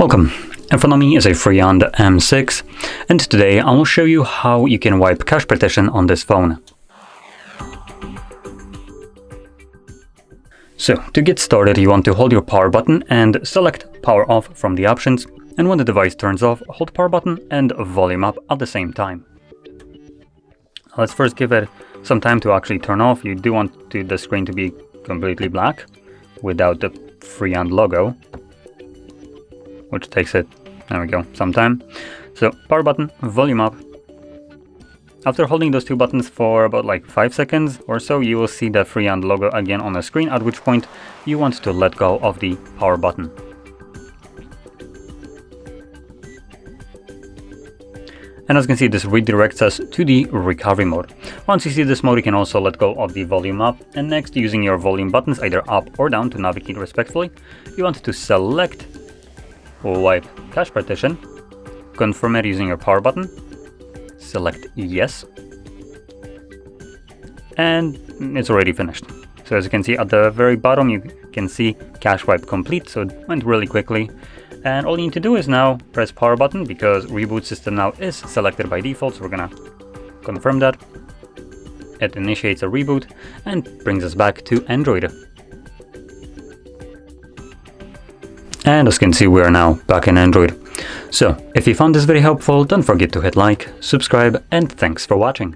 Welcome. In front of me is a FREEYOND M6, and today I will show you how you can wipe cache partition on this phone. So, to get started, you want to hold your power button and select power off from the options, and when the device turns off, hold power button and volume up at the same time. Let's first give it some time to actually turn off. You do want the screen to be completely black without the FREEYOND logo, which takes it, there we go, some time. So power button, volume up. After holding those two buttons for about like 5 seconds or so, you will see the FREEYOND logo again on the screen, at which point you want to let go of the power button. And as you can see, this redirects us to the recovery mode. Once you see this mode, you can also let go of the volume up. And next, using your volume buttons, either up or down to navigate respectively, you want to select wipe cache partition, confirm it using your power button, select yes, and it's already finished. So as you can see at the very bottom, you can see cache wipe complete, so it went really quickly. And all you need to do is now press power button, because reboot system now is selected by default, so we're gonna confirm that. It initiates a reboot and brings us back to Android. And as you can see, we are now back in Android. So, if you found this very helpful, don't forget to hit like, subscribe, and thanks for watching.